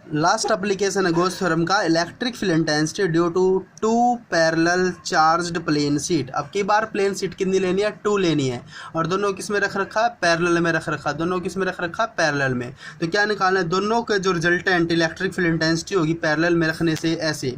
Last application है Gauss theorem का, electric field intensity due to two parallel charged plane sheet. अब की बार plane sheet कितनी लेनी है, 2 लेनी है, और दोनों किस में रख रखा है, पैरेलल में रख रखा है, दोनों किस में रख रखा है, पैरेलल में। तो क्या निकालना है, दोनों के जो रिजल्टेंट इलेक्ट्रिक फील्ड इंटेंसिटी होगी पैरेलल में रखने से, ऐसे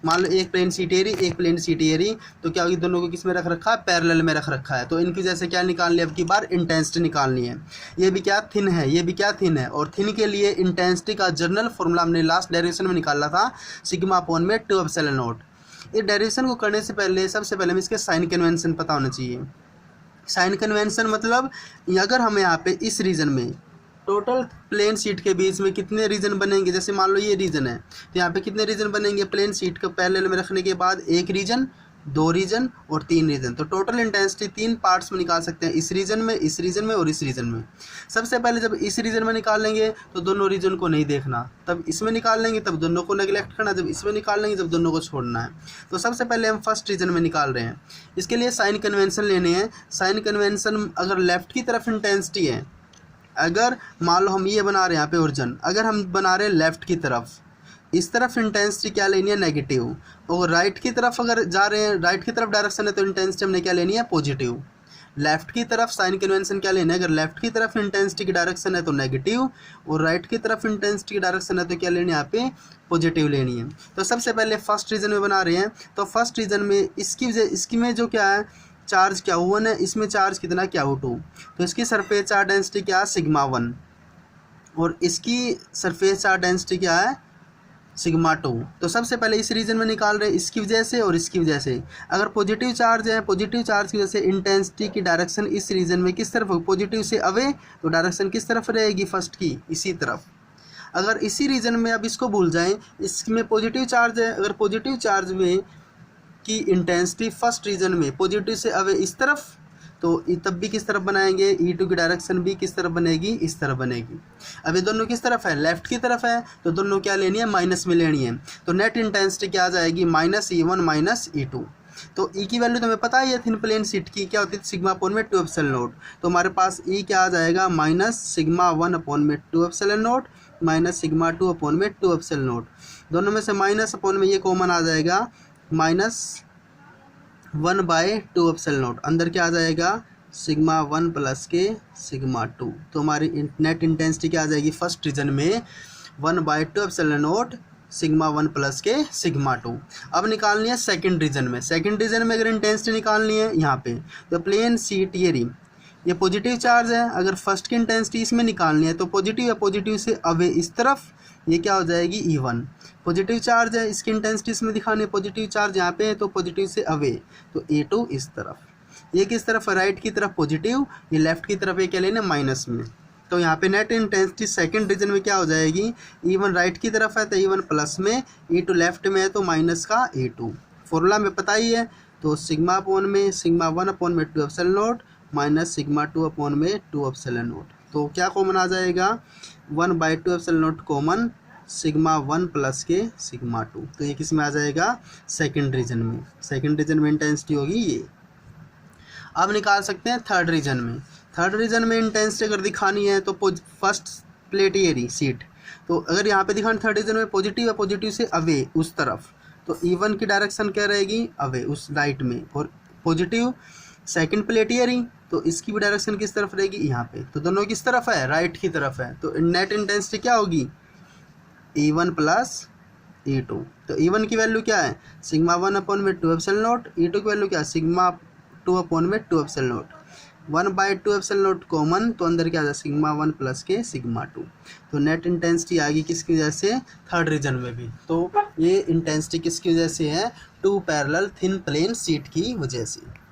मान लो एक प्लेन शीट एरी एक प्लेन शीट एरी, तो क्या होगी, दोनों को किस में रख रखा है, पैरेलल में रख रखा है। तो इनकी जैसे क्या निकालनी है, अब की बार इंटेंसिटी निकालनी है। ये भी क्या थिन है, ये भी क्या थिन है, और थिन के लिए इंटेंसिटी का जनरल फॉर्मूला हमने लास्ट डेरिवेशन में निकाला था, सिग्मा अपॉन में 2 एप्सिलॉन नॉट। ये डेरिवेशन को करने से पहले सबसे पहले हमें इसके साइन कन्वेंशन पता होना चाहिए। साइन कन्वेंशन मतलब अगर हमें यहाँ पे इस रीजन में टोटल प्लेन शीट के बीच में कितने रीजन बनेंगे, जैसे मान लो ये रीजन है, तो यहाँ पे कितने रीजन बनेंगे, प्लेन शीट को पैरेलल में रखने के बाद 1 रीजन, 2 रीजन और 3 रीजन। तो टोटल इंटेंसिटी 3 पार्ट्स में निकाल सकते हैं, इस रीजन में, इस रीजन में और इस रीजन में। सबसे पहले जब इस रीजन में निकाल लेंगे तो दोनों रीजन को नहीं देखना, तब इसमें निकाल लेंगे, तब दोनों को नेगलेक्ट करना, जब इसमें निकाल लेंगे जब दोनों को छोड़ना है। तो सबसे पहले हम फर्स्ट रीजन में निकाल रहे हैं, इसके लिए साइन कन्वेंशन लेने हैं। साइन कन्वेंशन अगर लेफ्ट की तरफ इंटेंसिटी है, अगर मान लो हम ये बना रहे हैं यहाँ पे ओरिजिन, अगर हम बना रहे हैं लेफ्ट की तरफ, इस तरफ इंटेंसिटी क्या लेनी है, नेगेटिव, और राइट की तरफ अगर जा रहे हैं, राइट की तरफ डायरेक्शन है तो इंटेंसिटी हमने क्या लेनी है, पॉजिटिव। लेफ्ट की तरफ साइन कन्वेंशन क्या लेना है, अगर लेफ्ट की तरफ इंटेंसिटी की डायरेक्शन है तो नेगेटिव, और राइट की तरफ इंटेंसिटी की डायरेक्शन है तो क्या लेनी है, यहाँ पे पॉजिटिव लेनी है। तो सबसे पहले फर्स्ट रीजन में बना रहे हैं, तो फर्स्ट रीजन में इसकी में जो क्या है, चार्ज क्या 1 है, इसमें चार्ज कितना क्या 2, तो इसकी सरफेस चार्ज डेंसिटी क्या है, सिग्मा 1, और इसकी सरफेस चार्ज डेंसिटी क्या है, सिग्मा 2। तो सबसे पहले इस रीजन में निकाल रहे हैं, इसकी वजह से और इसकी वजह से। अगर पॉजिटिव चार्ज है, पॉजिटिव चार्ज की वजह से इंटेंसिटी की डायरेक्शन इस रीजन में किस तरफ होगी, पॉजिटिव से अवे, तो डायरेक्शन किस तरफ रहेगी, फर्स्ट की इसी तरफ। अगर इसी रीजन में, अब इसको भूल जाएं, इसमें पॉजिटिव चार्ज है, अगर पॉजिटिव चार्ज में की इंटेंसिटी फर्स्ट रीजन में पॉजिटिव से अवे इस तरफ, तो तब भी किस तरफ बनाएंगे, E2 की डायरेक्शन भी किस तरफ बनेगी, इस तरफ बनेगी। अब ये दोनों किस तरफ है, लेफ्ट की तरफ है, तो दोनों क्या लेनी है, माइनस में लेनी है। तो नेट इंटेंसिटी क्या आ जाएगी, -E1 -E2। तो E की वैल्यू तो हमें पता ही है, थिन प्लेन शीट की क्या होती है, सिग्मा अपॉन में 2 एप्सिलॉन नॉट। तो हमारे पास E क्या आ जाएगा, -σ1 अपॉन में 2 एप्सिलॉन नॉट -σ2 अपॉन में 2 एप्सिलॉन नॉट। दोनों में से माइनस अपॉन में ये कॉमन आ जाएगा, -1/2 एप्सिलॉन नॉट। अंदर क्या आ जाएगा, सिग्मा 1 प्लस के सिग्मा 2। तो हमारी नेट इंटेंसिटी क्या आ जाएगी, फर्स्ट रीजन में 1/2 एप्सिलॉन नॉट सिग्मा 1 प्लस के सिग्मा 2। अब निकालनी है सेकंड रीजन में। सेकंड रीजन में अगर इंटेंसिटी निकालनी है यहाँ पे, तो प्लेन शीट ये पॉजिटिव चार्ज है, अगर फर्स्ट की इंटेंसिटी इसमें निकालनी है तो पॉजिटिव है, पॉजिटिव से अवे इस तरफ, ये क्या हो जाएगी, E1। पॉजिटिव चार्ज है, इसकी इंटेंसिटी इसमें दिखानी है, पॉजिटिव चार्ज यहाँ पे है, तो पॉजिटिव से अवे, तो E2 इस तरफ। ये किस तरफ है, राइट की तरफ पॉजिटिव, ये लेफ्ट की तरफ, ये क्या लेना माइनस में। तो यहाँ पे नेट इंटेंसिटी सेकंड रीजन में क्या हो जाएगी, E1 राइट की तरफ है तो E1 प्लस में, E2 लेफ्ट में है तो माइनस का E2। फॉर्मूला में पता ही है, तो सिग्मा अपॉन में सिग्मा 1 अपॉन में 2 epsilon not minus sigma 2 upon में 2 एप्सिलॉन नॉट। तो क्या कॉमन आ जाएगा, 1/2 epsilon not common, sigma 1 plus के सिग्मा 2। तो ये किस में आ जाएगा, सेकंड रीजन में। सेकंड रीजन में इंटेंसिटी होगी ये। अब निकाल सकते हैं थर्ड रीजन में। थर्ड रीजन में इंटेंसिटी अगर दिखानी है तो फर्स्ट प्लेट एरी सीट, तो अगर यहाँ पे दिखाना थर्ड रीजन में पॉजिटिव है, पॉजिटिव से अवे उस तरफ, तो E1 की डायरेक्शन क्या रहेगी, अवे उस राइट में, और पॉजिटिव सेकंड प्लेट एरी, तो इसकी भी डायरेक्शन किस तरफ रहेगी, यहाँ पे। तो दोनों किस तरफ है, राइट की तरफ है। तो नेट इंटेंसिटी क्या होगी, E1 प्लस E2। तो E1 की वैल्यू क्या है, सिग्मा 1 अपॉन में 2 एप्सिलॉन नॉट, E2 की वैल्यू क्या है, सिग्मा 2 अपॉन में 2 epsilon not. 1/2 epsilon not common, तो अंदर क्या आ जाए, सिग्मा 1 प्लस के सिग्मा 2। तो नेट इंटेंसिटी आ गई किसकी वजह से, थर्ड रीजन में भी। तो ये इंटेंसिटी किसकी वजह से है, 2 पैरेलल थिन प्लेन शीट की वजह से।